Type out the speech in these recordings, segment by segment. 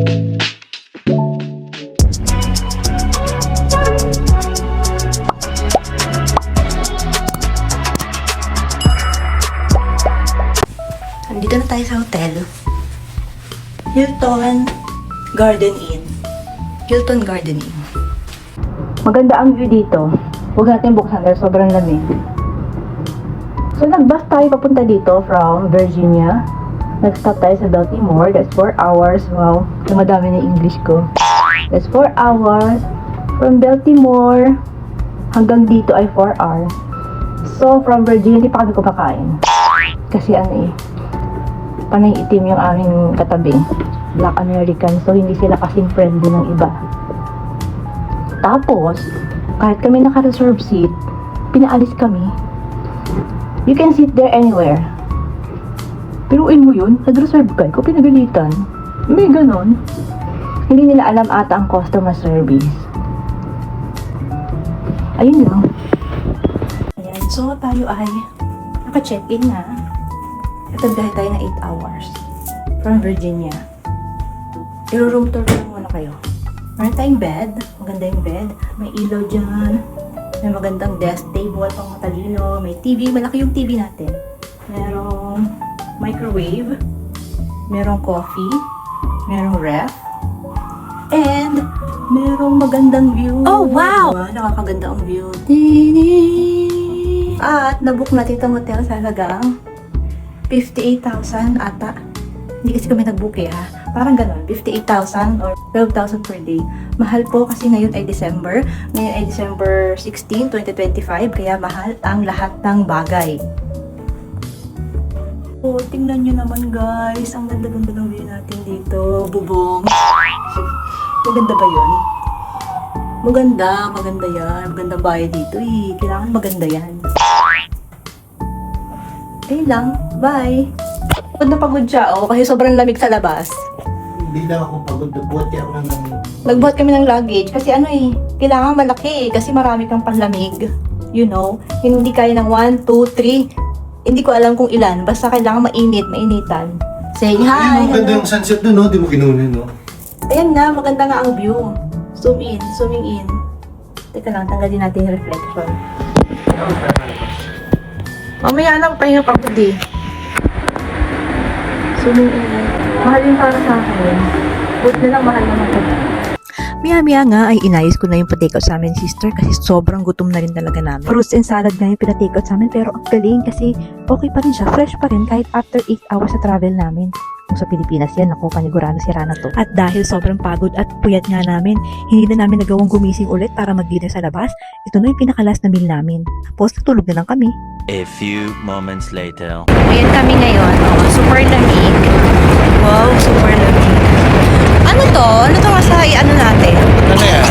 Andito na tayo sa hotel. Hilton Garden Inn. Hilton Garden Inn. Maganda ang view dito. Huwag natin buksan dahil sobrang lamig. So, nag-bus tayo papunta dito from Virginia. Nag-stop tayo sa Baltimore. That's 4 hours. Wow, lumadami na English ko. That's 4 hours. From Baltimore hanggang dito ay 4 hours. So, from Virginia, hindi pa kami kumakain. Kasi panay itim yung aming katabing. Black American. So, hindi sila kasing friendly ng iba. Tapos, kahit kami naka-reserve seat, pinaalis kami. You can sit there anywhere. Piruin mo yun, nag-reserve ka, ikaw pinagalitan. May ganon. Hindi nila alam ata ang customer service. Ayun lang. Ayan, so tayo ay naka-check-in na. Ito dahil tayo na 8 hours from Virginia. I-room tour lang muna kayo. Meron tayong bed. Maganda yung bed. May ilaw dyan. May magandang desk table pang matalino. May TV. Malaki yung TV natin. Merong microwave. Merong coffee. Merong ref. And merong magandang view. Oh, wow! Diba? Nakakaganda ang view. At nabook natin itong hotel sa halagang 58,000 ata. Hindi kasi kami nag-book ha. Parang ganon, 58,000 or 12,000 per day. Mahal po kasi ngayon ay December. Ngayon ay December 16, 2025. Kaya mahal ang lahat ng bagay. Oh, tingnan nyo naman guys. Ang ganda-ganda ng view natin dito. Bubong. Maganda ba yun? Maganda yan. Maganda bahay dito eh. Kailangan maganda yan. Ayun lang. Bye! Pagod na pagod siya, kasi sobrang lamig sa labas. Hindi lang ako pagod. Nagbuhat ako ng... Nagbuhat kami ng luggage kasi kailangan malaki kasi marami kang panlamig. You know? Hindi kaya ng 1, 2, 3. Hindi ko alam kung ilan. Basta kailangan mainitan. Say hi! Ay, maganda yung sunset doon, no? Di mo kinunin, no? Ayan na, maganda nga ang view. Zooming in. Teka lang, tanggalin natin yung reflection. Mamaya lang, pahinga pagod eh. Zooming in. Mahal yung para sa akin. Buti na lang, mahal naman ito. Maya-maya nga ay inayos ko na yung pa-take out sa amin, sister, kasi sobrang gutom na rin talaga namin. Fruits and salad nga yung pina-take out sa amin, pero ang galing kasi okay pa rin siya, fresh pa rin kahit after 8 hours sa travel namin. Kung sa Pilipinas yan, ako, panigurado sira na to. At dahil sobrang pagod at puyat nga namin, hindi na namin nagawang gumising ulit para mag-dinner sa labas. Ito na yung pinakalas na meal namin. Tapos natulog na lang kami. A few moments later. Ayan kami ngayon. Super lamig. Wow, super lamig. Ano to? Ano to nga sa natin? Ano yan?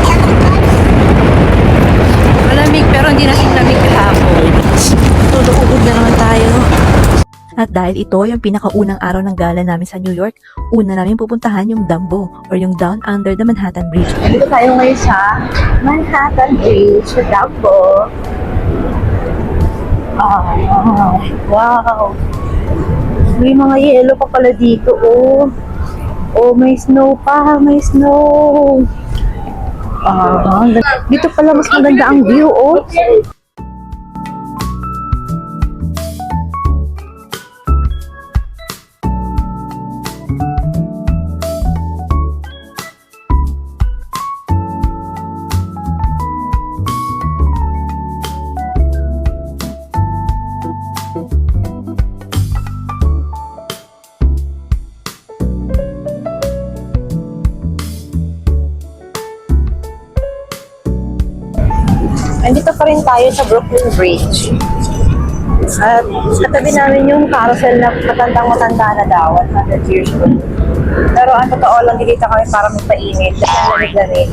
Malamig pero hindi na lamig kahapon. Tulog-ugod na naman tayo. At dahil ito yung pinakaunang araw ng gala namin sa New York, una namin pupuntahan yung Dumbo or yung Down Under the Manhattan Bridge. Dito tayo ngayon sa Manhattan Bridge sa Dumbo. Wow! May mga yelo pa pala dito, oh. Oh, may snow pa, may snow. Dito pala mas maganda ang view, oh. Andito pa rin tayo sa Brooklyn Bridge. At katabi namin yung carousel na matandang-matanda na daw, 100 years old. Pero ang totoo lang, dito kami para magpainit kasi ang lamig-lamig.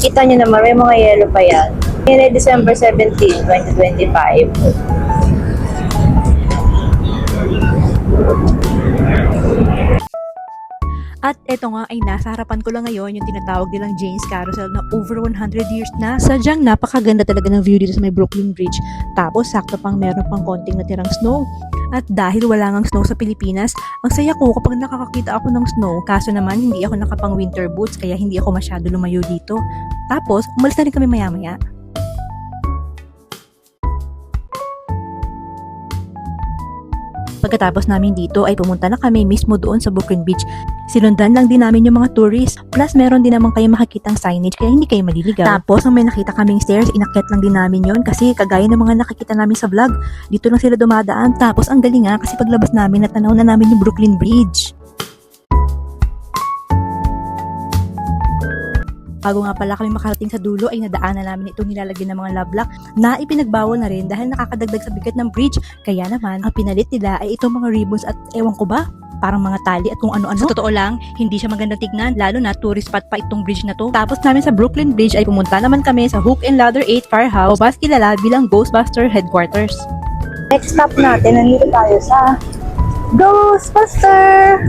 Kita nyo naman, may mga yellow pa yan. Ngayon ay December 17, 2025. At eto nga ay nasa harapan ko lang ngayon yung tinatawag nilang Jane's Carousel na over 100 years na. Sadyang napakaganda talaga ng view dito sa may Brooklyn Bridge. Tapos sakto pang meron pang konting natirang snow. At dahil wala ngang snow sa Pilipinas, ang saya ko kapag nakakakita ako ng snow. Kaso naman hindi ako nakapang winter boots kaya hindi ako masyado lumayo dito. Tapos umalis na rin kami maya-maya. Pagkatapos namin dito ay pumunta na kami mismo doon sa Brooklyn Beach. Sinundan lang din namin yung mga tourists. Plus meron din naman kayo makikitang signage kaya hindi kayo maliligaw. Tapos nung may nakita kaming stairs, inakyat lang din namin yon kasi kagaya ng mga nakikita namin sa vlog, dito lang sila dumadaan. Tapos ang galing nga kasi paglabas namin natanaw na namin yung Brooklyn Bridge. Bago nga pala kami makarating sa dulo ay nadaanan namin itong nilalagyan ng mga love lock na ipinagbawal na rin dahil nakakadagdag sa bigat ng bridge. Kaya naman, ang pinalit nila ay itong mga ribbons at ewan ko ba, parang mga tali at kung ano-ano. Sa totoo lang, hindi siya magandang tignan, lalo na tourist spot pa itong bridge na to. Tapos namin sa Brooklyn Bridge ay pumunta naman kami sa Hook and Ladder 8 Firehouse o mas kilala bilang Ghostbuster Headquarters. Next stop natin, nandito tayo sa Ghostbuster!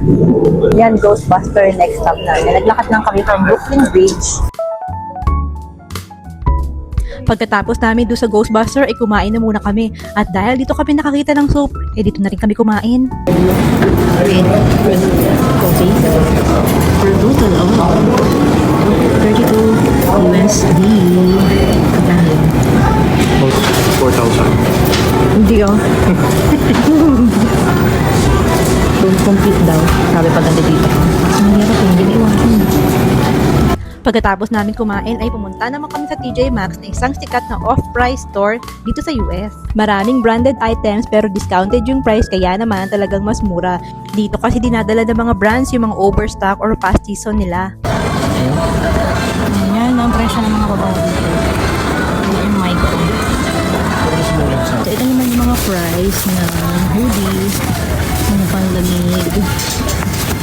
Yan, Ghostbuster, next stop natin. Naglakad lang kami from Brooklyn Bridge. Pagkatapos namin doon sa Ghostbuster ay kumain na muna kami. At dahil dito kami nakakita ng soup, eh dito na rin kami kumain. Coffee. For total of 32 USD. Dahil. 4,000. Hindi oh. Don't compete daw. Sabi pag dito. Mas mahirap hindi iwasan. Pagkatapos namin kumain ay pumunta naman kami sa TJ Maxx na isang sikat na off-price store dito sa US. Maraming branded items pero discounted yung price kaya naman talagang mas mura. Dito kasi dinadala ng mga brands yung mga overstock or past season nila. Yan ang presyo ng mga babaw dito. Oh my God. So ito naman yung mga price ng hoodies, mga panlamig. Ito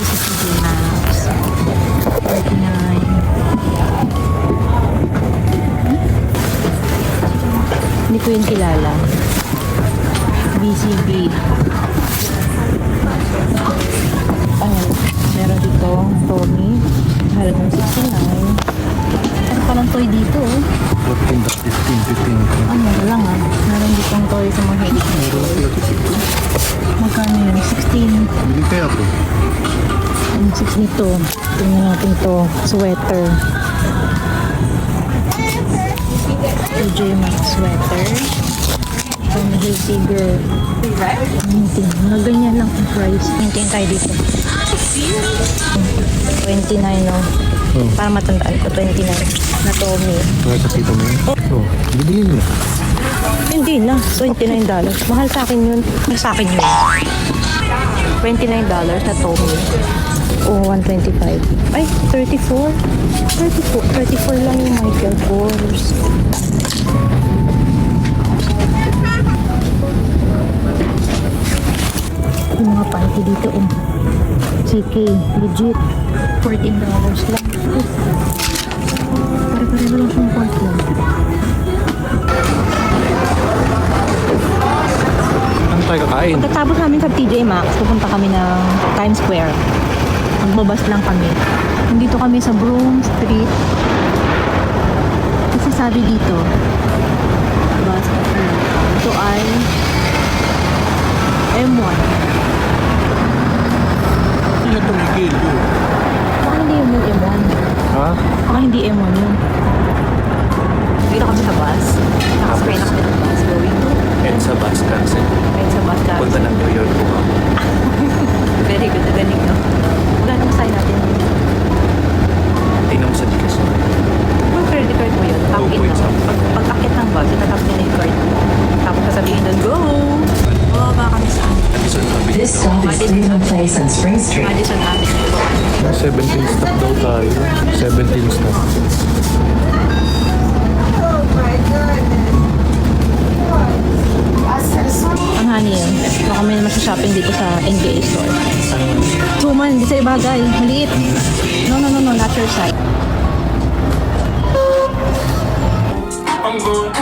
sa TJ Maxx. 49. Hindi ko yun kilala. BCB. Meron dito Tommy. Halagang 69. Ano pa lang toy dito? 15. Ano lang Meron ditong toy sa mga head. Magkano yun? 16. Hindi kaya po. Ang 6 nito. Tingnan natin to. Sweater. TJ Maxx sweater. Tommy Hilfiger. Mga ganyan lang ang price. Tingin tayo dito. 29 no? Para matandaan ko, 29 na Tommy. Kaya sa tito mo yun? Oo. Bibili mo. Hindi na, $29. Mahal sa akin yun. Mahal sa akin yun. $29 na Tommy. O 125. Ay, 34. 34 lang yung Michael Kors. Yung mga panty dito CK, legit. $14 lang. Pare-pareho lang siyang panty. Ano tayo kakain? Pagkatapos namin sa TJ Maxx, pupunta kami ng Times Square. Magbabas lang kami. Nandito kami sa Broome Street. Kasi sabi dito, bus ito ay M1. Ano tumigil yun? Baka hindi yun yung M1. Ha? Baka hindi M1 yun. Dito kami sa bus. Nakasakay na kami ng bus going to And sa bus kasi. right sa bus ka. Punta ng New York po kami. Very good. Galing, no? Magkano sign natin? Tingnan mo sa Gcash. Yung credit card mo yun, tap in wait, lang. Pag-akit ng bus, itatap nila yung card. Tapos sasabihin doon, go! Baba kami sa This stop is Freedom Place on Spring Street. Madison Avenue. 17 stop daw tayo. 17 stop. Ang honey yun. Baka kami naman sa shopping dito sa NBA store. Suman, hindi sa'yo bagay. Maliit. No, not your side. I'm going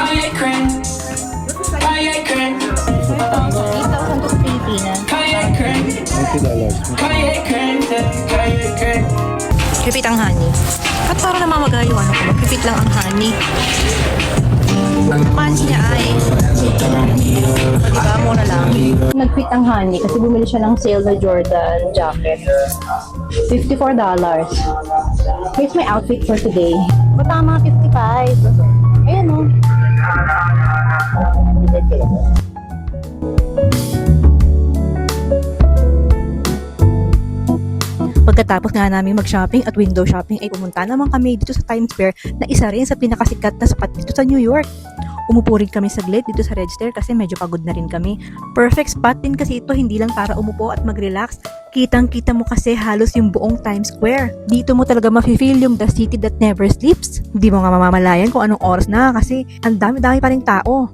kayak crane, 8,000 to sa Pilipinas. kayak crane, $90. kayak crane, kayak crane. Repeat ang honey. At para namamagay yung ano ko, mag-repeat lang ang honey. Punch niya ay diba, muna lang. Nag-fit ang honey kasi bumili siya ng sale na Jordan jacket. $54. Here's my outfit for today. O tama, 55. Ayan o. Pagkatapos nga namin mag-shopping at window shopping ay pumunta naman kami dito sa Times Square na isa rin sa pinakasikat na spot dito sa New York. Umupo rin kami saglit dito sa register kasi medyo pagod na rin kami. Perfect spot din kasi ito, hindi lang para umupo at mag-relax. Kitang-kita mo kasi halos yung buong Times Square. Dito mo talaga mafe-feel yung the city that never sleeps. Hindi mo nga mamamalayan kung anong oras na kasi ang dami-dami pa rin tao.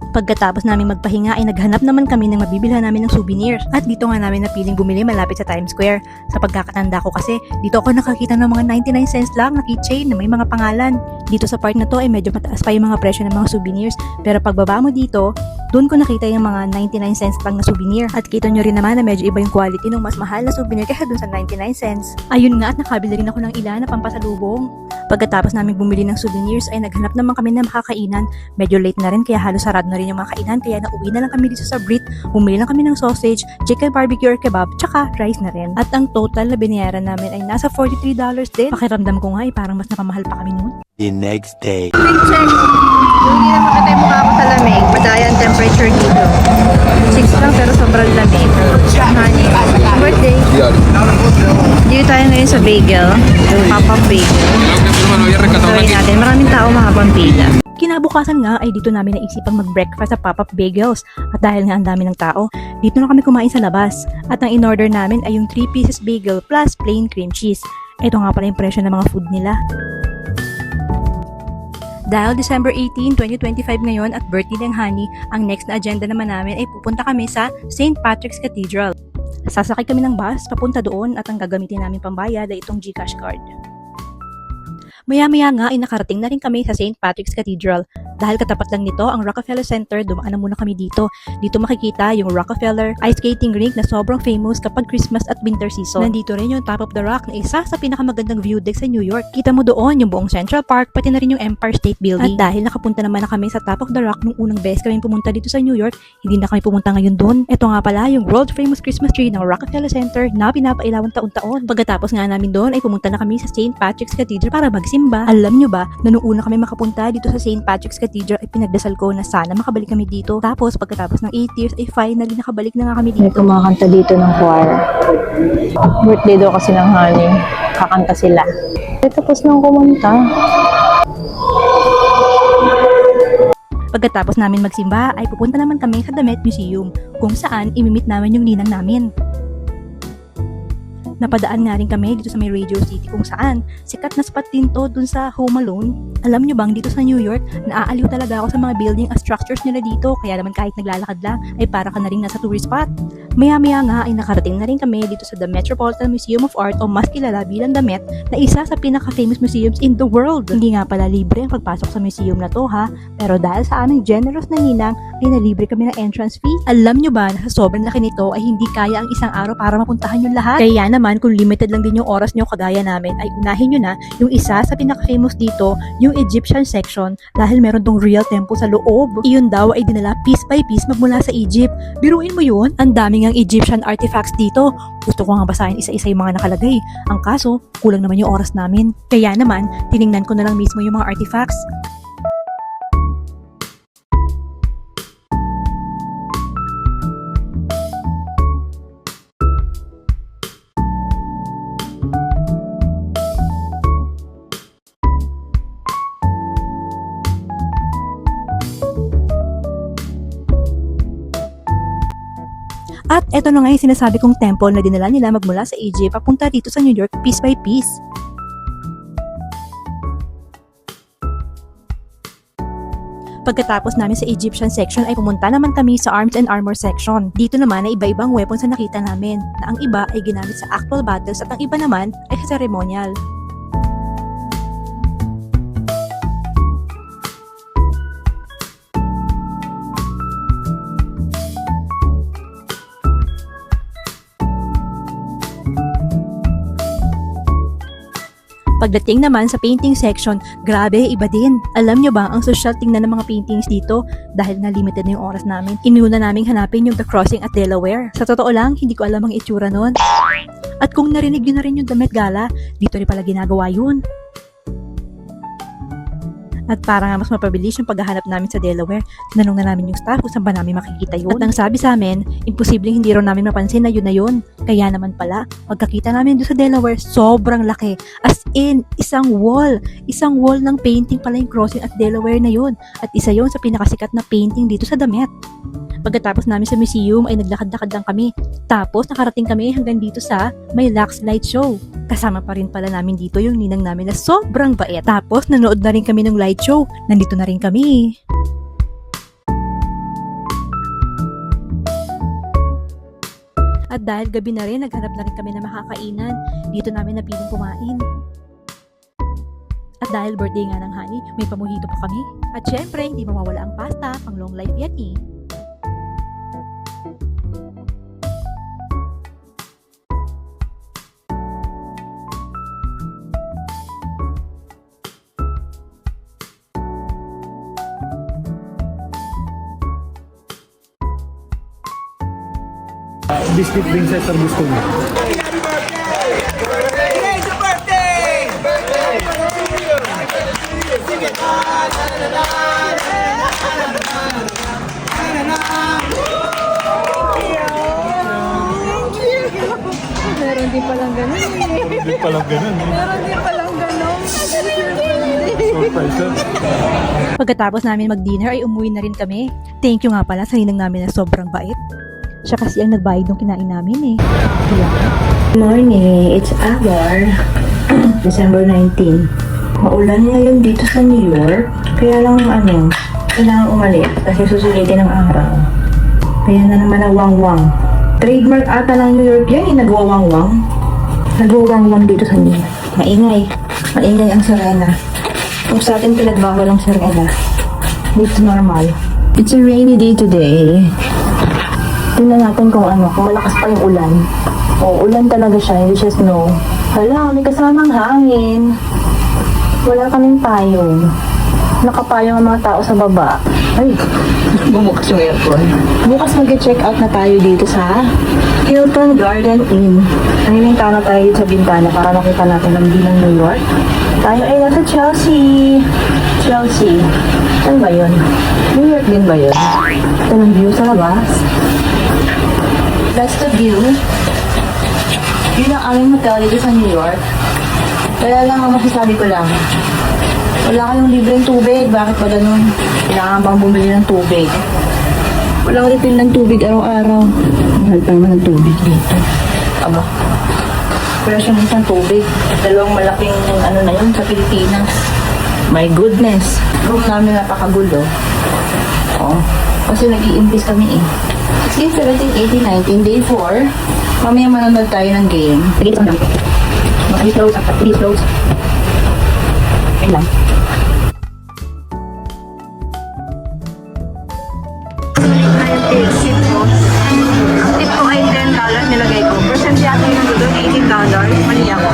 Pagkatapos namin magpahinga ay naghanap naman kami ng mabibilhan namin ng souvenirs. At dito nga namin napiling bumili malapit sa Times Square. Sa pagkakatanda ko kasi, dito ako nakakita ng mga 99 cents lang na keychain na may mga pangalan. Dito sa part na to ay medyo mataas pa yung mga presyo ng mga souvenirs. Pero pagbaba mo dito, doon ko nakita yung mga 99 cents lang na souvenir. At kita nyo rin naman na medyo iba yung quality ng mas mahal na souvenir kaya doon sa 99 cents. Ayun nga at nakabili rin ako ng ilan na pampasalubong. Pagkatapos namin bumili ng souvenirs ay naghanap naman kami ng makakainan. Medyo late na rin kaya halos sarado na rin yung mga kainan kaya nauwi na lang kami dito sa Brit. Bumili lang kami ng sausage, chicken barbecue or kebab, tsaka rice na rin. At ang total na binayaran namin ay nasa $43 din. Pakiramdam ko nga ay parang mas napamahal pa kami noon. The next day. Quick check. Yung hindi na makita yung mukha ko sa lamig. Padaya ang temperature dito. 6 lang pero sobrang lamig. Honey. Birthday. Dito tayo ngayon sa bagel. Pop-up bagel. Try natin. Maraming tao mahabang pila. Kinabukasan nga ay dito namin naisipang mag-breakfast sa Pop-Up Bagels. At dahil nga ang dami ng tao, dito na kami kumain sa labas. At ang in-order namin ay yung 3 pieces bagel plus plain cream cheese. Ito nga pala yung presyo ng mga food nila. Dahil December 18, 2025 ngayon at birthday ng Honey, ang next na agenda naman namin ay pupunta kami sa St. Patrick's Cathedral. Sasakay kami ng bus papunta doon at ang gagamitin namin pambayad ay itong GCash card. Maya-maya nga ay nakarating na rin kami sa St. Patrick's Cathedral. Dahil katapat lang nito ang Rockefeller Center, dumaan na muna kami dito. Dito makikita yung Rockefeller ice skating rink na sobrang famous kapag Christmas at winter season. Nandito rin yung Top of the Rock na isa sa pinakamagandang view deck sa New York. Kita mo doon yung buong Central Park, pati na rin yung Empire State Building. At dahil nakapunta naman na kami sa Top of the Rock nung unang beses kami pumunta dito sa New York, hindi na kami pumunta ngayon doon. Ito nga pala yung world famous Christmas tree ng Rockefeller Center na pinapailawan taon-taon. Pagkatapos nga namin doon ay pumunta na kami sa St. Patrick's Cathedral para magsimba. Alam nyo ba, na nung una kami makapunta dito sa St. Patrick's Cathedral ay pinagdasal ko na sana makabalik kami dito. Tapos pagkatapos ng 8 years ay finally nakabalik na nga kami May dito. kumakanta dito ng choir. Birthday daw kasi ng Honey. Kakanta sila. Tapos nang kumanta. Pagkatapos namin magsimba ay pupunta naman kami sa The Met Museum kung saan imimit namin yung ninang namin. Napadaan nga rin kami dito sa may Radio City kung saan sikat na spot din to dun sa Home Alone. Alam nyo bang dito sa New York, naaaliw talaga ako sa mga building at structures nila dito kaya naman kahit naglalakad lang ay para ka na rin nasa tourist spot. Maya-maya nga ay nakarating na rin kami dito sa The Metropolitan Museum of Art o mas kilala bilang The Met na isa sa pinaka-famous museums in the world. Hindi nga pala libre ang pagpasok sa museum na to ha, pero dahil sa aming generous na ninang ay nalibre kami ng entrance fee. Alam nyo ba na sa sobrang laki nito ay hindi kaya ang isang araw para mapuntahan yung lahat? Kaya naman kung limited lang din yung oras nyo kagaya namin ay unahin nyo na yung isa sa pinaka-famous dito, yung Egyptian section dahil meron tong real temple sa loob. Iyon daw ay dinala piece by piece magmula sa Egypt. Biruin mo yun, ang daming ang Egyptian artifacts dito. Gusto ko nga basahin isa-isa yung mga nakalagay. Ang kaso, kulang naman yung oras namin. Kaya naman, tiningnan ko na lang mismo yung mga artifacts. At eto na nga yung sinasabi kong temple na dinala nila magmula sa Egypt papunta dito sa New York piece by piece. Pagkatapos namin sa Egyptian section ay pumunta naman kami sa Arms and Armor section. Dito naman ay iba-ibang weapons na nakita namin na ang iba ay ginamit sa actual battles at ang iba naman ay sa ceremonial. Pagdating naman sa painting section, grabe, iba din. Alam nyo ba, ang social tingnan ng mga paintings dito, dahil nga limited na yung oras namin, inuna naming hanapin yung The Crossing at Delaware. Sa totoo lang, hindi ko alam ang itsura nun. At kung narinig nyo na rin yung Met Gala, dito rin pala ginagawa yun. At para nga mas mapabilis yung paghahanap namin sa Delaware, tinanong na namin yung staff kung saan ba namin makikita yun. At ang sabi sa amin, imposibleng hindi raw namin mapansin na yun na yun. Kaya naman pala, pagkakita namin doon sa Delaware, sobrang laki. As in, isang wall ng painting pala yung Crossing at Delaware na yun. At isa yun sa pinakasikat na painting dito sa The Met. Pagkatapos namin sa museum ay naglakad-lakad lang kami. Tapos nakarating kami hanggang dito sa may Lux Light Show. Kasama pa rin pala namin dito yung ninang namin na sobrang bait. Tapos nanood na rin kami ng light show. Nandito na rin kami. At dahil gabi na rin, naghanap na rin kami na makakainan. Dito namin napiling kumain. At dahil birthday nga ng Honey, may pamuhito pa kami. At syempre, hindi mawawala ang pasta, pang long life yan eh. Biscuit princess ang gusto mo. Meron din palang ganun. Hindi palang ganun. Meron din palang ganun. Surprise. Pagkatapos namin mag-dinner ay umuwi na rin kami. Thank you nga pala sa ninang namin na sobrang bait. Siya kasi ang nagbayad ng kinain namin eh. Good morning, it's Agar. December 19. Maulan ngayon dito sa New York. Kaya lang kailangan umalis kasi susulitin ng araw. Kaya na naman ang wang-wang. Trademark ata ng New York yan, nagwawang-wang. Nagwawang-wang dito sa New York. Maingay. Maingay ang sirena. Kung sa atin pinagbawal ang sirena, it's normal. It's a rainy day today. Tingnan natin kung malakas pa yung ulan. O, ulan talaga siya, hindi siya snow. Hala, may kasamang hangin. Wala kaming payong. Nakapayong ang mga tao sa baba. Ay, bumukas yung aircon. Bukas mag-check out na tayo dito sa Hilton Garden Inn. Nangininta na tayo dito sa bintana para makita natin ang view ng New York. Tayo ay nasa Chelsea. Chelsea. Saan ba yun? New York din ba yun? Ito ng view sa labas. That's the view. Yun ang aming hotel dito sa New York. Kaya lang ang masasabi ko lang, wala kayong libreng tubig. Bakit ba ganun? Kailangan bang bumili ng tubig? Walang refill ng tubig araw-araw. Mahal pa naman ng tubig dito. Aba. Presyo ng isang tubig. Dalawang malaking na yun sa Pilipinas. My goodness. Room namin napakagulo. Oh. Kasi nag-i-invest kami eh. 16, 17, 18, 19, day 4. Mamaya manonood tayo ng game. Sige, ito lang. Please close. Please close. Ayun lang. Ang tip ko ay $10 nilagay ko. Percent yata yung doon, $18. Mali ako.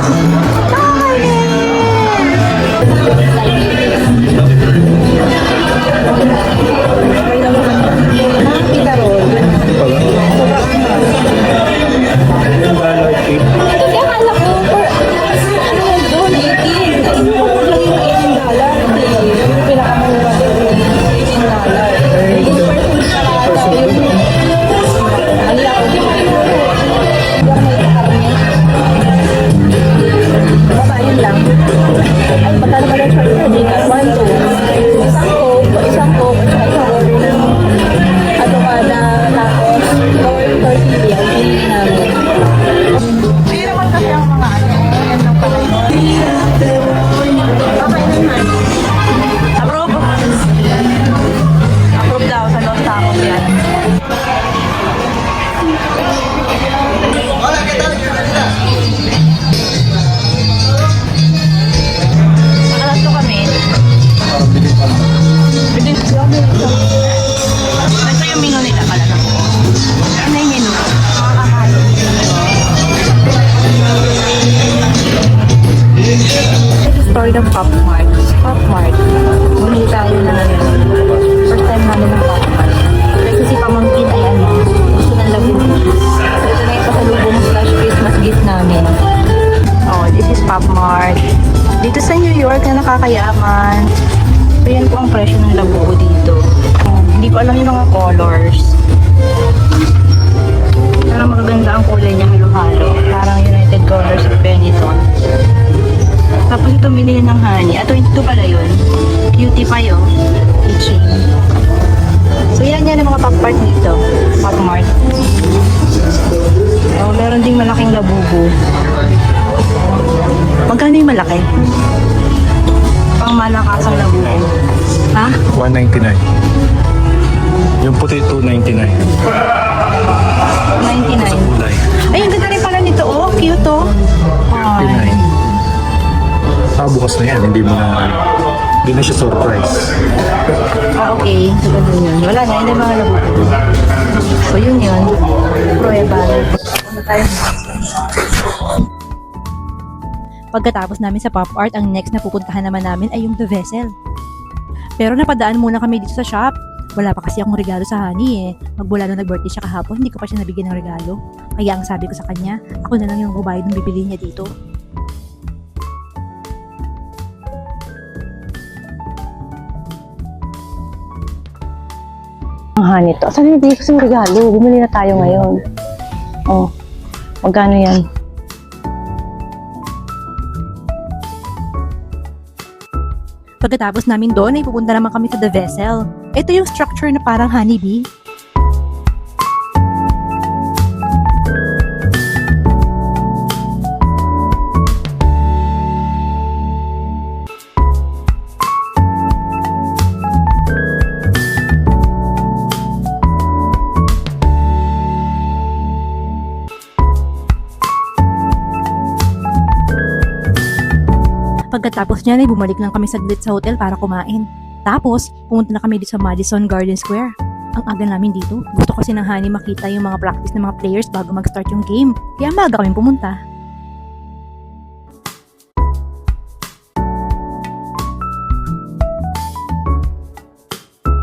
ng Pop Mart. Pop Mart. Bumili tayo ng ano. First time namin ng Pop Mart. Kasi si pamangkin ay ano, gusto ng labubu. So ito na yung pasalubong slash Christmas gift namin. Oh, this is Pop Mart. Dito sa New York na nakakayaman. So yan po ang presyo ng labubu dito. Hindi ko alam yung mga colors. Pero magaganda ang kulay niya, halo-halo. Parang United Colors of Benetton. Tapos ito binili ng honey. Ito pala yun. Cutie pa yun. Keychain. So yan ang mga Pop Mart dito. Pop Mart. Oh, meron ding malaking labubu. Magkano yung malaki? Pang malakasang labubu. Ha? 199. Yung puti 299. 99. Kulay. Ay, ang ganda rin pala nito. Oh, cute oh. Ay. 59. Bukas na yan. Hindi na siya surprise. Okay. So, ganun yun. Wala na. Hindi mga labubu. So, yun. Prueba. Pagkatapos namin sa pop art, ang next na pupuntahan naman namin ay yung The Vessel. Pero napadaan muna kami dito sa shop. Wala pa kasi akong regalo sa Honey eh. Magmula nung nag-birthday siya kahapon, hindi ko pa siya nabigyan ng regalo. Kaya ang sabi ko sa kanya, ako na lang yung babayad ng bibili niya dito. Ang honey to. Saan hindi kasi regalo? Bumili na tayo ngayon. Oh. Magkano yan? Pagkatapos namin doon ay pupunta naman kami sa The Vessel. Ito yung structure na parang honeybee. Pagkatapos niyan ay bumalik lang kami saglit sa hotel para kumain. Tapos, pumunta na kami dito sa Madison Garden Square. Ang aga namin dito. Gusto kasi ng Honey makita yung mga practice ng mga players bago mag-start yung game. Kaya maaga kami pumunta.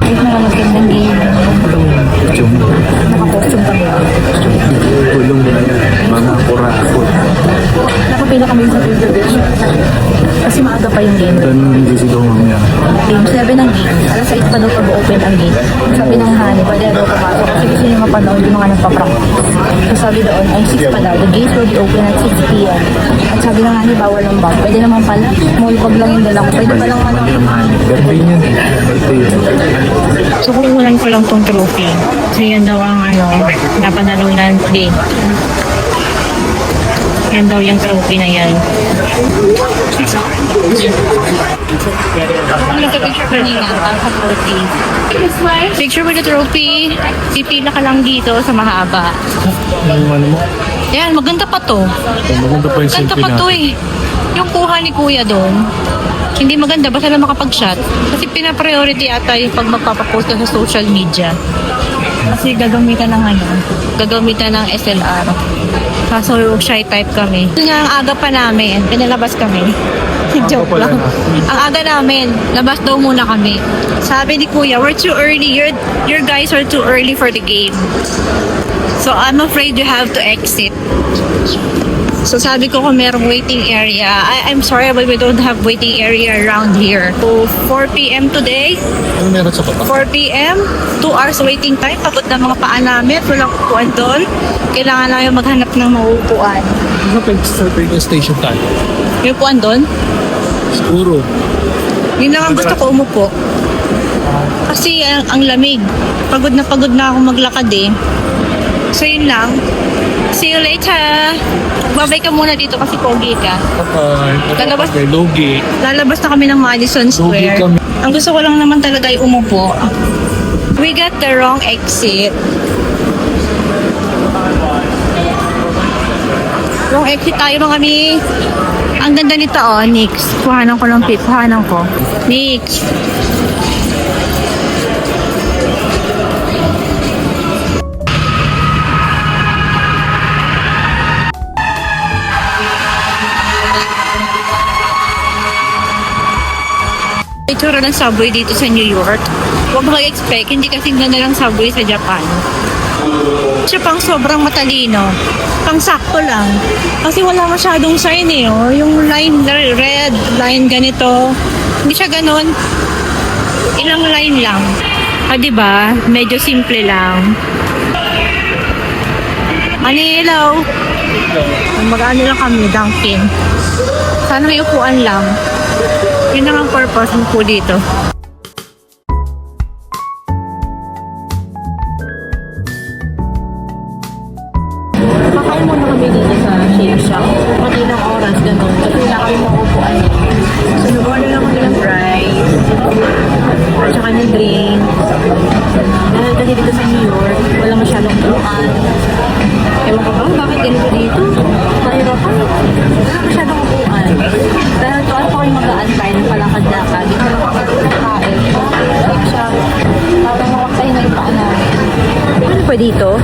Ay, magandang game. Naka-costume kami. Tulong na yan. Mga kurako. Nakapila kami sa reservation. Kasi maaga pa yung game. Ganun hindi si Dong niya. Game 7 ang game. Alas 8 pa daw pag-open ang game. Sabi ng Honey, pwede daw pumasok kasi gusto niyo mapanood yung mga nagpa-practice. So sabi doon, ay 6 pa daw. The gates will be open at 6 p.m. At sabi ng Honey, bawal ng bag. Pwede naman pala. Small bag lang yung dala ko. Pwede palang ano. Birthday niya. Birthday yun. So, kukunan ko lang tong trophy. So, yan daw ang napanalunan din. Yan daw yung trophy na yan. Kung nagka-picture kanina, ang trophy. Picture with the trophy. Pipila ka lang dito sa mahaba. Yung ano mo? Yan, maganda pa to. Maganda pa yung Maganda selfie pa to natin. Yung kuha ni kuya doon, hindi maganda, basta lang makapag-shot. Kasi pina-priority ata yung pag magpapapost ka sa social media. Kasi gagamitan ng gagamitan ng SLR. Kaso shy type kami. Yun nga, ang aga pa namin, pinalabas kami. Joke lang. Ang aga namin, labas daw muna kami. Sabi ni kuya, we're too early. Your guys are too early for the game. So I'm afraid you have to exit. So sabi ko kung merong waiting area, I'm sorry but we don't have waiting area around here. So 4 p.m. today, Ano meron sa papa? 4 p.m., 2 hours waiting time, pagod na mga paa namin, walang upuan doon. Kailangan namin maghanap ng mauupuan. Ano pa yung station tayo? May upuan doon? Siguro. Yun lang ang gusto ko umupo. Kasi ang lamig. Pagod na ako maglakad eh. So yun lang. See you later. Babay ka muna dito kasi pogi ka. Lalabas, May logi. lalabas na kami ng Madison Square. kami. Ang gusto ko lang naman talaga ay umupo. We got the wrong exit. Wrong exit tayo mga kami. Ang ganda nito oh, Nix. Kuhanan ko lang, kuhanan ko. Nix. itsura ng subway dito sa New York. Huwag mo expect, hindi kasi ganda ng subway sa Japan. Siya pang sobrang matalino. Pang sakto lang. Kasi wala masyadong sign eh. Oh. Yung line, red, line ganito. Hindi siya ganon. Ilang line lang. Diba? Medyo simple lang. Hello. Mag-ano lang kami, Dunkin. Sana may upuan lang. Yun lang ang purpose mo po dito. Kakain muna kami dito sa Shake Shack. Pati ng oras, gano'n. Kasi wala kami maupuan. So, nag-order lang kami ng fries. At saka ng drink. Dahil kasi dito sa New York, wala masyadong upuan. Ewan ko ba, bakit ganito dito? Mahirapan. Wala masyadong upuan. Dahil ito, ako kayo mag-aantay ng palakad-lakad. Dito lang ako kain. Shake Shack. Parang makakay na yung paan namin. Ano pa dito?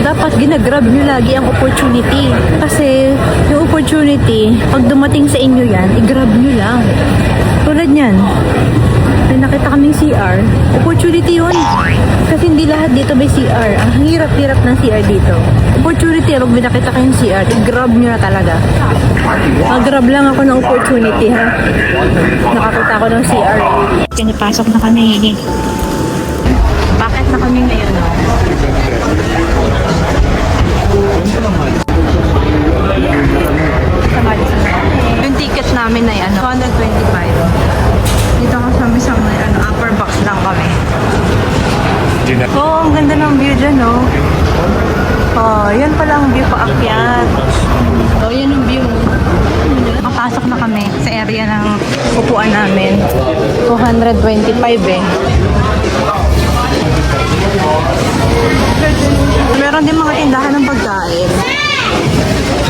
Dapat ginagrab nyo lagi ang opportunity. Kasi yung opportunity, pag dumating sa inyo yan, i-grab nyo lang. Tulad yan. May nakita kaming CR. Opportunity yun. Kasi hindi lahat dito may CR. Ang hirap-hirap ng CR dito. Opportunity, pag may nakita kayong CR, i-grab nyo na talaga. Mag-grab lang ako ng opportunity, ha? Nakakita ko ng CR. Pinapasok na kami. Bakit na kami ngayon, no? Yung ticket namin ay 225. Dito kami sa may upper box lang kami. Oh, ang ganda ng view dyan, no? Oh, yan pala ang view paakyat. Oh, yan ang view. Makapasok na kami sa area ng upuan namin. 225 eh. Meron din mga tindahan ng pagkain.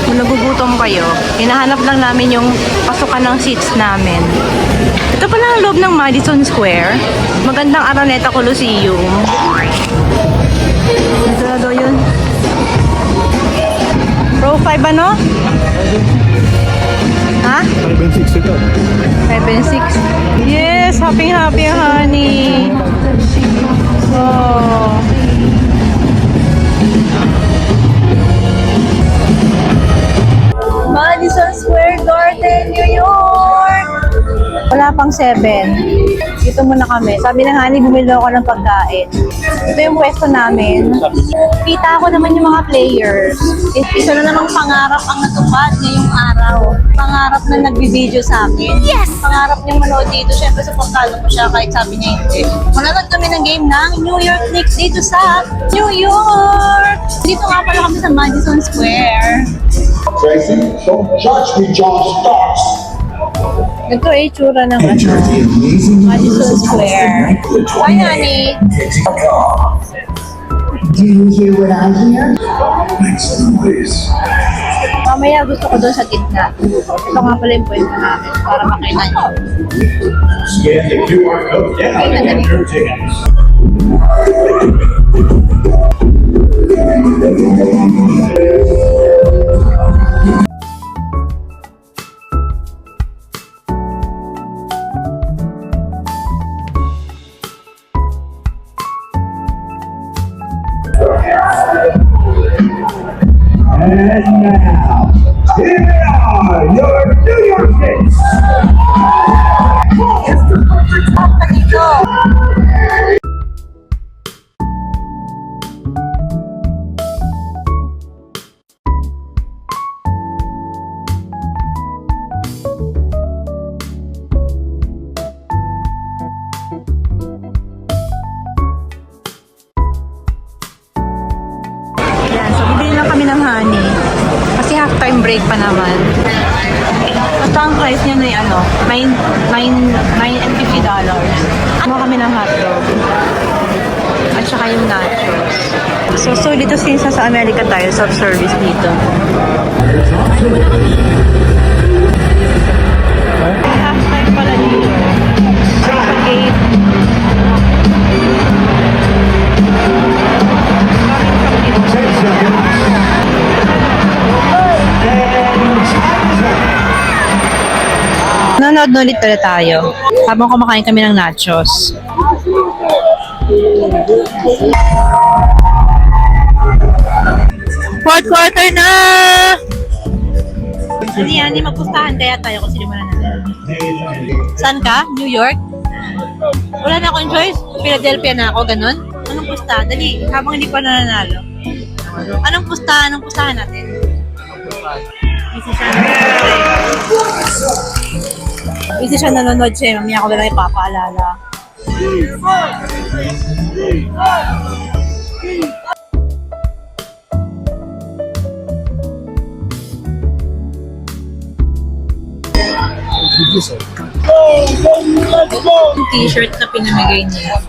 Kung nagugutom kayo, hinahanap lang namin yung pasukan ng seats namin. Ito pala ang loob ng Madison Square. Magandang Araneta Coliseum. Ito na daw yun. Row 5 ano? Ha? 5 and 6 ito. 5 and 6. Yes! Happy honey! Oh. Madison Square Garden, New York! Wala pang 7. Dito muna kami. Sabi ng honey, bumili ako ng pagkain. Ito yung pwesto namin. Kita ko naman yung mga players. Isa na namang pangarap ang natupad ngayong araw. Pangarap na nagbibideo sa akin. Yes! Pangarap niyang manood dito. Siyempre, supportado ko siya kahit sabi niya hindi. Manonood kami ng game ng New York Knicks dito sa New York! Dito nga pala kami sa Madison Square. Tracy, don't judge me, John Starks. Ito ay itsura ng Madison Square. Hi, honey! Do you hear what I hear? Mamaya gusto ko doon sa gitna. Ito nga pala yung pwesto namin para makita nyo. Scan the QR code now and get your tickets. And now, here they are, your New York Knicks. Yan, so bibili lang kami ng honey. Kasi half-time break pa naman. Basta ang price niya na yung $9.50. Kumuha kami ng hotdog. At saka yung nachos. So dito since sa America tayo, self-service dito. Half-time pala dito. Sa gate. Manonood na ulit pala tayo. Habang kumakain kami ng nachos. Fourth quarter na! Hindi magpustahan kaya tayo kung sino mananalo. Saan ka? New York? Wala na akong choice. Philadelphia na ako, ganun. Anong pustahan? Dali, habang hindi pa nananalo. Anong pustahan natin? Busy siya nanonood siya. Mamaya ko lang ipapaalala. Yung t-shirt na pinamigay niya.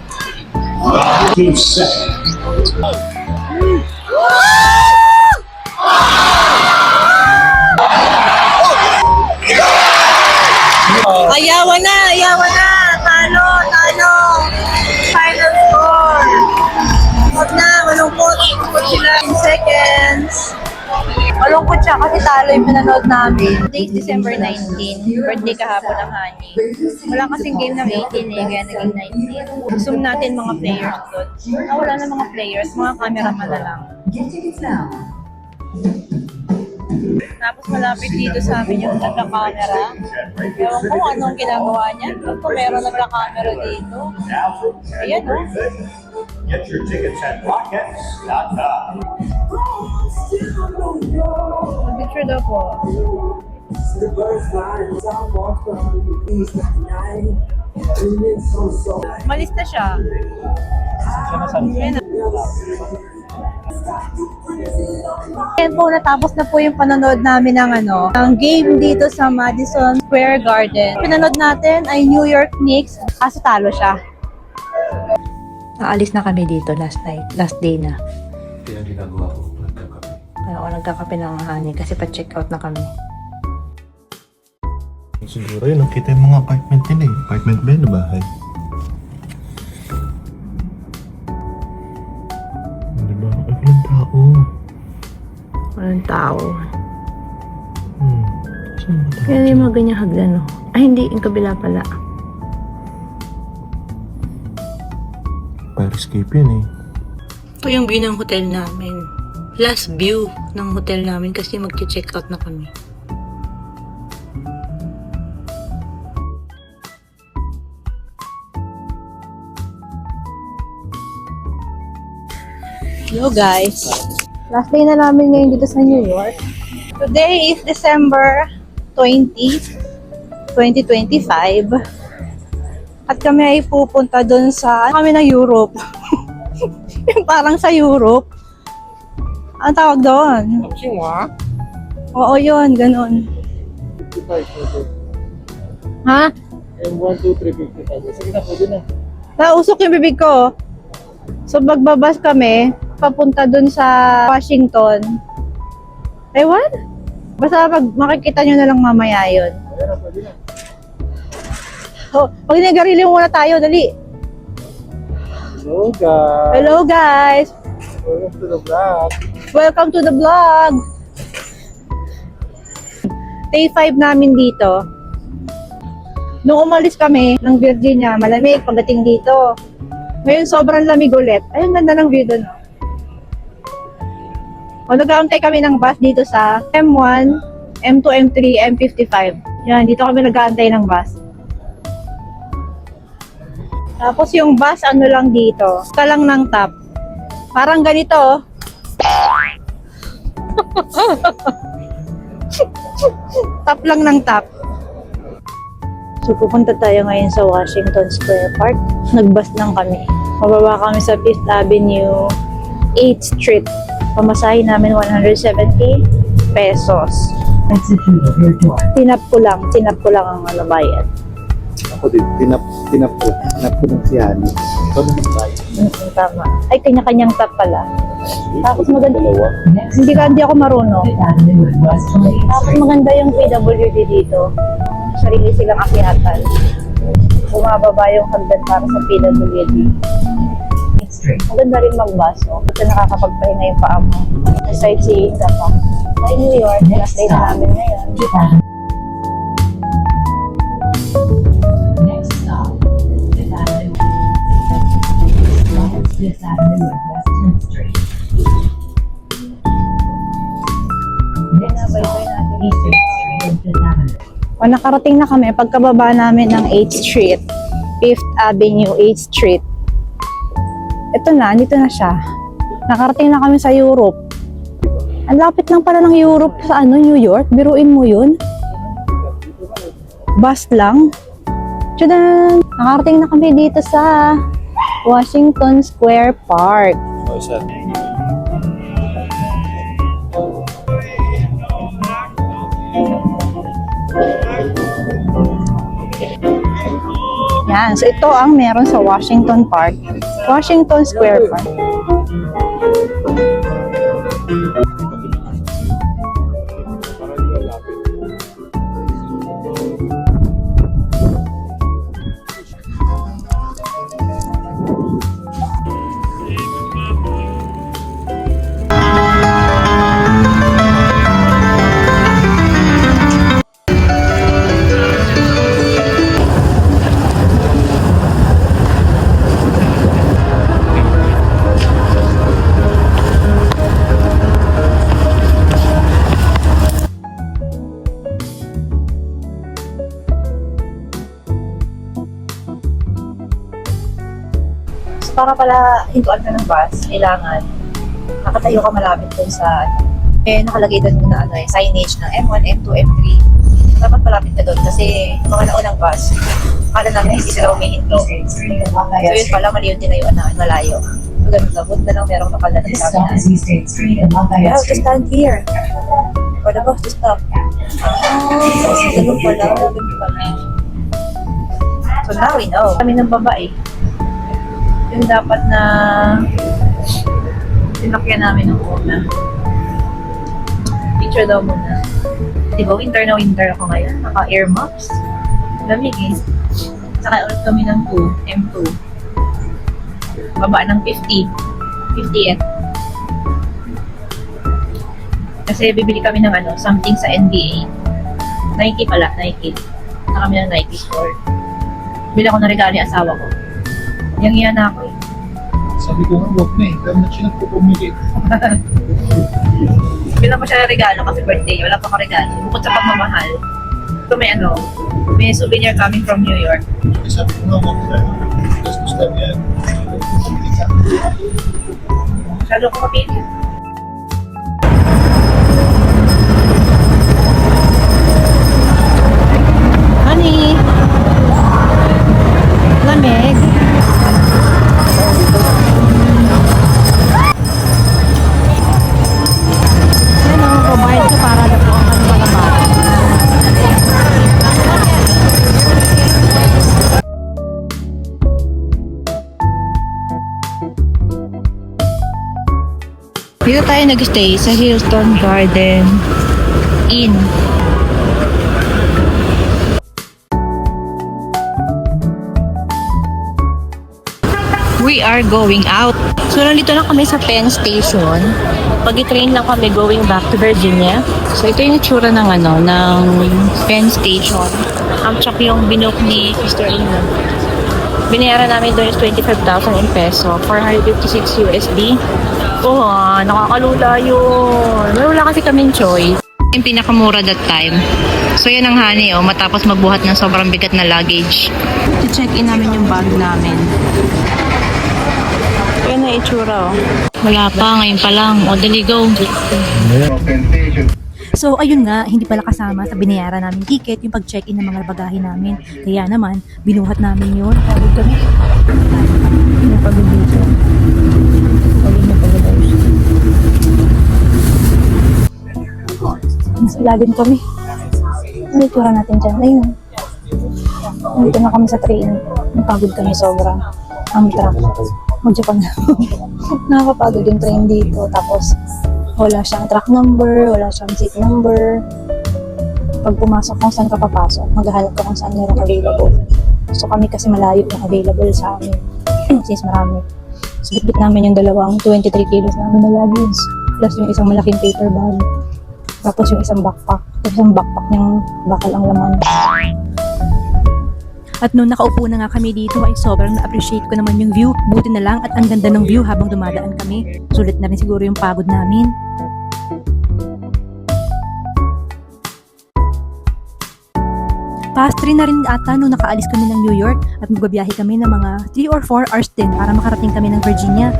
Ayawan na! Talo! Final score! Huwag na, malungkot sila in seconds. Malungkot siya kasi talo yung pinanood namin. Today is December 19, birthday kahapon ng Honey. Wala kasing game ng 18 kaya naging 19. Zoom natin mga players doon. Wala na mga players, mga cameraman na lang. Tapos malapit dito sa amin yung nagka-camera. Ewan ko anong ginagawa niya. Kung meron nagka-camera dito. Ayan o. Get your tickets at rockets.com. Picture daw po. Malis na siya. Ayan na. Ayan po, natapos na po yung panonood namin ng game dito sa Madison Square Garden. Pinanood natin ay New York Knicks, kaso talo siya. Naalis na kami dito last day na. Kaya ginagawa ko, nagkakape. Kaya ako nagkakape ng Honey kasi pa-check out na kami. Siguro yun, nakita yung mga apartment nila eh. Apartment ba yun na bahay? Diba? Ay, walang tao. Walang tao. Saan ba tao? Kaya yung mga ganyang hagdan, no? Ay, hindi. Yung kabila pala. Fire escape yun eh. Ito yung view ng hotel namin. Last view ng hotel namin kasi mag-check out na kami. Hello guys. Last day na namin ngayon dito sa New York. Today is December 20, 2025. At kami ay pupunta dun sa kami ng Europe. Yung parang sa Europe. Ang tawag doon? Oo, yun. Ganun. Ha? M1, 2, 3, 55. Sige na, pwede na. Nausok yung bibig ko. So, magbabas kami, papunta dun sa Washington. Ewan? Basta makikita nyo na lang mamaya yun. Oh, pag nagarilyo muna tayo, dali. Hello guys. Hello guys! Welcome to the vlog. Welcome to the vlog! Day 5 namin dito. Nung umalis kami ng Virginia, malamig pagdating dito. Ngayon sobrang lamig ulit. Ayun, ganda ng view doon. O, nag-aantay kami ng bus dito sa M1, M2, M3, M55. Yan, dito kami nag-aantay ng bus. Tapos yung bus, ano lang dito, ka lang ng top. Parang ganito. Top lang ng top. So, pupunta tayo ngayon sa Washington Square Park. Nag-bus lang kami. Mababa kami sa 5th Avenue, 8th Street. Pamasahin namin 170 pesos. Tinap ko lang ang bayad. Ako din, tinap ko ng si Hani. Ikaw naman tayo. Tama. Ay, kanya-kanyang tap pala. Tapos maganda. Hindi ako marunong. Tapos maganda yung PWD dito. Sarili silang akyatan. Bumababa yung hagdan para sa PWD. Maganda rin magbaso. Kasi nakakapagpahinga yung paa mo. Sightseeing ka pa. Ay, New York. Last day na namin ngayon. Fifth Avenue Northwest 10th Street. Next stop, East 8th Street and Fifth Avenue. O, nakarating na kami pagkababa namin ng 8th Street. 5th Avenue, 8th Street. Ito na, dito na siya. Nakarating na kami sa Europe. Ang lapit lang pala ng Europe sa New York. Biruin mo yun. Bus lang. Tchadan! Nakarating na kami dito sa Washington Square Park. Yan. So, ito ang meron sa Washington Park. Washington Square Park. Para pala hintuan ka ng bus, kailangan nakatayo ka malapit dun sa nakalagay doon na signage ng M1, M2, M3. Dapat malapit ka doon kasi mga naunang bus, akala namin hindi sila humihinto. So yun pala, mali yung tinayuan na malayo. So ganun na, buti na lang merong kapal na This sabi stop na, is East 8th Street and you Lafayette have to Street. stand here for the bus to stop. Ganun pala, ganun pala. So now we know. Kami ng babae. Yung dapat na sinakyan namin ng una. Picture daw muna. Di ba, winter na winter ako ngayon. Naka-earmuffs. Lamig eh. Saka ulit kami ng M2. Baba ng 50. 50th. Kasi bibili kami ng something sa NBA. Nike pala, Nike. Na kami ng Nike store. Bili ako ng regalo yung asawa ko. Yang iyan ako eh. Sabi ko nga, huwag na eh. Kaya na siya nagpupumili. Bilang ko siya ng regalo kasi birthday. Wala pa ko regalo. Bukod sa pagmamahal. Ito may souvenir coming from New York. Sabi ko nga, huwag na. Gastos lang yan. Masyado ko kapili. Honey! Lamig! Provide ko para na po ang mga bata. Dito tayo nag-stay sa Hilton Garden Inn. We are going out. So, nandito na kami sa Penn Station. Pag-train lang kami going back to Virginia. So, ito yung itsura ng ng Penn Station. Tsaka yung binook ni Sister Ina. Binayaran namin doon is 25,000 in peso. 456 USD. Oh, nakakalula yun. Wala kasi kaming choice. Yung pinakamura that time. So, yan ang honey, matapos magbuhat ng sobrang bigat na luggage. I-check in namin yung bag namin. Yan na itsura, Wala pa, ngayon pa lang. Dali go. So, ayun nga, hindi pala kasama sa binayaran namin ticket yung pag-check-in ng mga bagahe namin. Kaya naman, binuhat namin yun. Pagod kami. Yung pagod dito. Pagod na pagod daw siya. Mas ilalim kami. Ano itsura natin dyan? Ayun. Nandito na kami sa train. Napagod kami sobra. Amtrak. Mag-Japan na. Nakakapagod yung train dito. Tapos, wala siyang track number, wala siyang seat number. Pag pumasok kung saan ka papasok, maghahanap ka kung saan merong available. So kami kasi malayo yung available sa amin. Since marami. So bitbit namin yung dalawang 23 kilos namin na luggage. Plus yung isang malaking paper bag. Tapos yung isang backpack. Tapos yung backpack niyang bakal ang laman. At nung nakaupo na nga kami dito ay sobrang na-appreciate ko naman yung view. Buti na lang at ang ganda ng view habang dumadaan kami. Sulit na rin siguro yung pagod namin. Past 3 na rin ata nung nakaalis kami ng New York at magbabiyahe kami ng mga 3 or 4 hours din para makarating kami ng Virginia.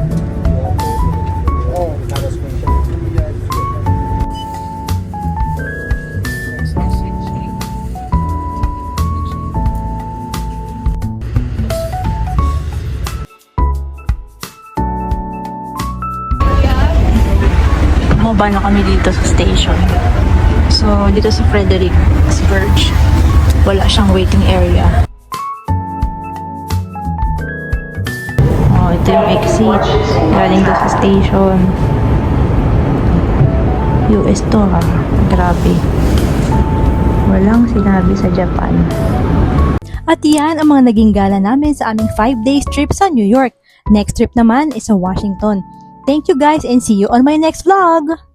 Bumaba na kami dito sa station. So, dito sa Fredericksburg, wala siyang waiting area. Oh, ito yung exit. Galing doon sa station. US to ha. Grabe. Walang sinabi sa Japan. At yan ang mga naging gala namin sa aming 5 days trip sa New York. Next trip naman is sa Washington. Thank you guys and see you on my next vlog!